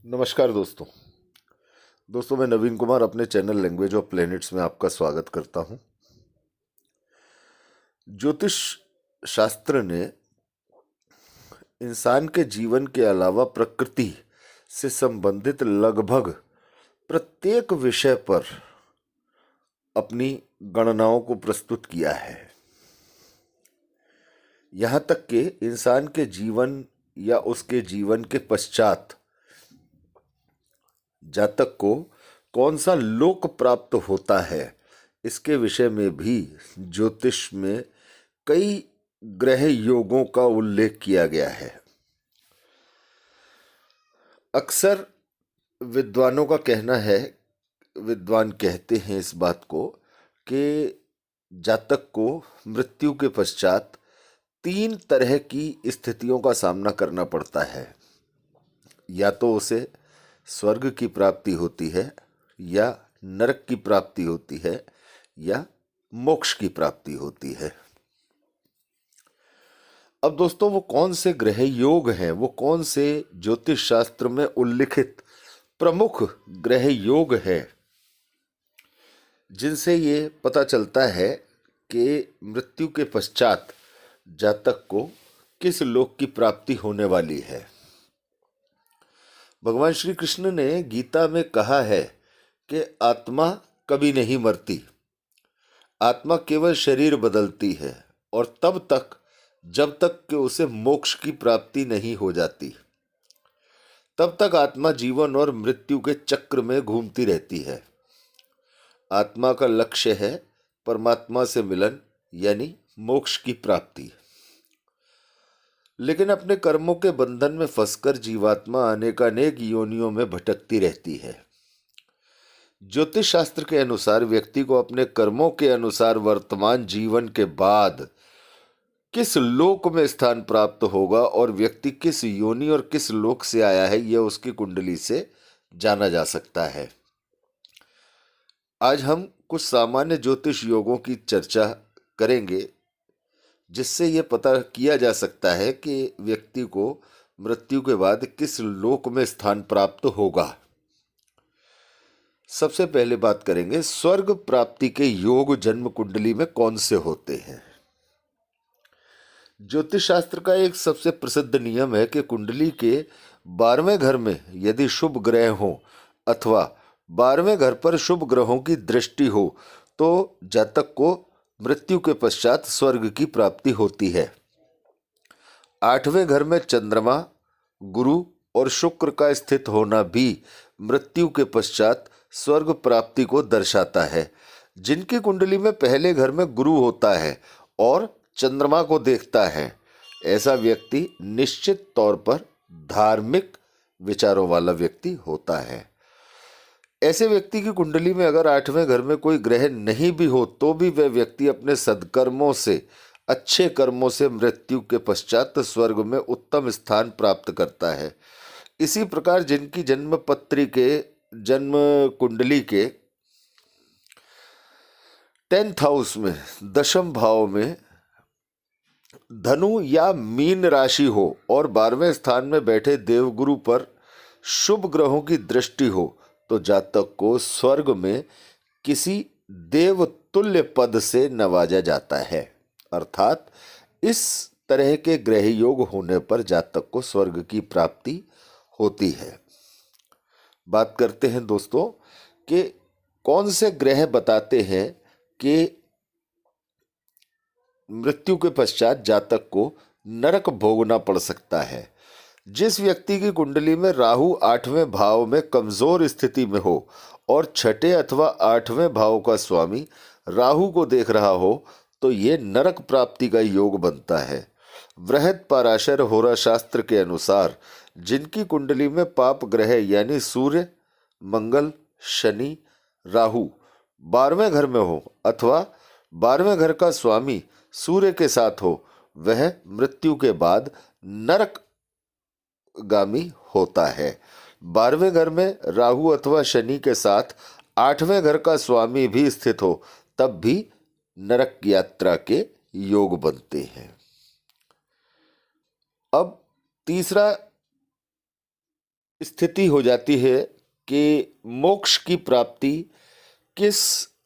नमस्कार दोस्तों। मैं नवीन कुमार अपने चैनल लैंग्वेज ऑफ प्लैनेट्स में आपका स्वागत करता हूं। ज्योतिष शास्त्र ने इंसान के जीवन के अलावा प्रकृति से संबंधित लगभग प्रत्येक विषय पर अपनी गणनाओं को प्रस्तुत किया है। यहाँ तक कि इंसान के जीवन या उसके जीवन के पश्चात जातक को कौन सा लोक प्राप्त होता है, इसके विषय में भी ज्योतिष में कई ग्रह योगों का उल्लेख किया गया है। अक्सर विद्वानों का कहना है, विद्वान कहते हैं इस बात को कि जातक को मृत्यु के पश्चात 3 तरह की स्थितियों का सामना करना पड़ता है। या तो उसे स्वर्ग की प्राप्ति होती है, या नरक की प्राप्ति होती है, या मोक्ष की प्राप्ति होती है। अब दोस्तों, वो कौन से ग्रह योग हैं, वो कौन से ज्योतिष शास्त्र में उल्लिखित प्रमुख ग्रह योग है जिनसे ये पता चलता है कि मृत्यु के पश्चात जातक को किस लोक की प्राप्ति होने वाली है। भगवान श्री कृष्ण ने गीता में कहा है कि आत्मा कभी नहीं मरती, आत्मा केवल शरीर बदलती है, और तब तक जब तक कि उसे मोक्ष की प्राप्ति नहीं हो जाती, तब तक आत्मा जीवन और मृत्यु के चक्र में घूमती रहती है। आत्मा का लक्ष्य है परमात्मा से मिलन, यानी मोक्ष की प्राप्ति। लेकिन अपने कर्मों के बंधन में फंसकर जीवात्मा अनेकानेक योनियों में भटकती रहती है। ज्योतिष शास्त्र के अनुसार व्यक्ति को अपने कर्मों के अनुसार वर्तमान जीवन के बाद किस लोक में स्थान प्राप्त होगा और व्यक्ति किस योनि और किस लोक से आया है, यह उसकी कुंडली से जाना जा सकता है। आज हम कुछ सामान्य ज्योतिष योगों की चर्चा करेंगे, जिससे यह पता किया जा सकता है कि व्यक्ति को मृत्यु के बाद किस लोक में स्थान प्राप्त होगा। सबसे पहले बात करेंगे स्वर्ग प्राप्ति के योग जन्म कुंडली में कौन से होते हैं। ज्योतिष शास्त्र का एक सबसे प्रसिद्ध नियम है कि कुंडली के 12वें घर में यदि शुभ ग्रह हो अथवा 12वें घर पर शुभ ग्रहों की दृष्टि हो तो जातक को मृत्यु के पश्चात स्वर्ग की प्राप्ति होती है। 8वें घर में चंद्रमा, गुरु और शुक्र का स्थित होना भी मृत्यु के पश्चात स्वर्ग प्राप्ति को दर्शाता है। जिनकी कुंडली में पहले घर में गुरु होता है और चंद्रमा को देखता है, ऐसा व्यक्ति निश्चित तौर पर धार्मिक विचारों वाला व्यक्ति होता है। ऐसे व्यक्ति की कुंडली में अगर 8वें घर में कोई ग्रह नहीं भी हो तो भी वह व्यक्ति अपने सद्कर्मों से, अच्छे कर्मों से मृत्यु के पश्चात स्वर्ग में उत्तम स्थान प्राप्त करता है। इसी प्रकार जिनकी जन्म पत्री के जन्म कुंडली के 10th हाउस में, 10म भाव में धनु या मीन राशि हो और 12वें स्थान में बैठे देवगुरु पर शुभ ग्रहों की दृष्टि हो तो जातक को स्वर्ग में किसी देवतुल्य पद से नवाजा जाता है। अर्थात इस तरह के ग्रह योग होने पर जातक को स्वर्ग की प्राप्ति होती है। बात करते हैं दोस्तों कि कौन से ग्रह बताते हैं कि मृत्यु के पश्चात जातक को नरक भोगना पड़ सकता है। जिस व्यक्ति की कुंडली में राहु 8वें भाव में कमजोर स्थिति में हो और 6ठे अथवा 8वें भाव का स्वामी राहु को देख रहा हो तो ये नरक प्राप्ति का योग बनता है। बृहद पराशर होरा शास्त्र के अनुसार जिनकी कुंडली में पाप ग्रह यानी सूर्य, मंगल, शनि, राहु 12वें घर में हो अथवा 12वें घर का स्वामी सूर्य के साथ हो, वह मृत्यु के बाद नरकगामी होता है। 12वें घर में राहु अथवा शनि के साथ 8वें घर का स्वामी भी स्थित हो तब भी नरक यात्रा के योग बनते हैं। अब तीसरा स्थिति हो जाती है कि मोक्ष की प्राप्ति किस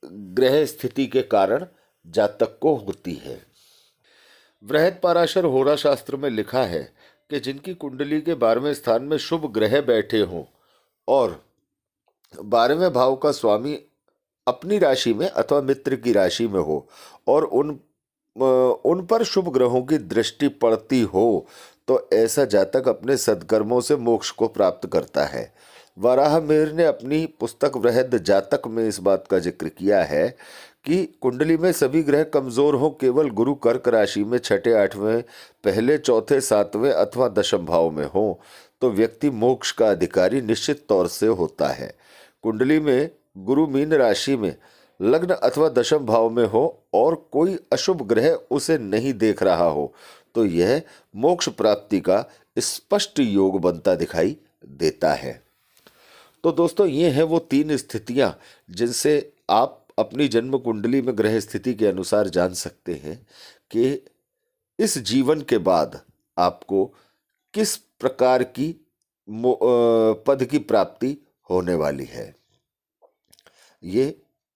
ग्रह स्थिति के कारण जातक को होती है। बृहद पाराशर होरा शास्त्र में लिखा है कि जिनकी कुंडली के 12वें स्थान में शुभ ग्रह बैठे हों और 12वें भाव का स्वामी अपनी राशि में अथवा मित्र की राशि में हो और उन पर शुभ ग्रहों की दृष्टि पड़ती हो तो ऐसा जातक अपने सद्कर्मों से मोक्ष को प्राप्त करता है। वराह मिहिर ने अपनी पुस्तक बृहद जातक में इस बात का जिक्र किया है कि कुंडली में सभी ग्रह कमजोर हो, केवल गुरु कर्क राशि में छठे आठवें पहले चौथे सातवें अथवा दशम भाव में हो तो व्यक्ति मोक्ष का अधिकारी निश्चित तौर से होता है। कुंडली में गुरु मीन राशि में लग्न अथवा दशम भाव में हो और कोई अशुभ ग्रह उसे नहीं देख रहा हो तो यह मोक्ष प्राप्ति का स्पष्ट योग बनता दिखाई देता है। तो दोस्तों, ये हैं वो 3 स्थितियां जिनसे आप अपनी जन्म कुंडली में ग्रह स्थिति के अनुसार जान सकते हैं कि इस जीवन के बाद आपको किस प्रकार की पद की प्राप्ति होने वाली है। ये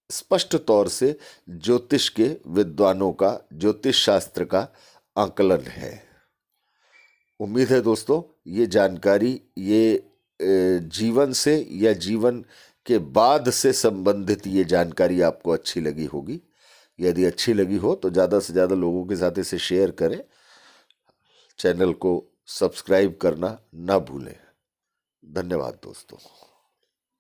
स्पष्ट तौर से ज्योतिष के विद्वानों का, ज्योतिष शास्त्र का आकलन है। उम्मीद है दोस्तों ये जानकारी ये जीवन से या जीवन के बाद से संबंधित ये जानकारी आपको अच्छी लगी होगी। यदि अच्छी लगी हो तो ज़्यादा से ज़्यादा लोगों के साथ इसे शेयर करें। चैनल को सब्सक्राइब करना ना भूलें। धन्यवाद दोस्तों।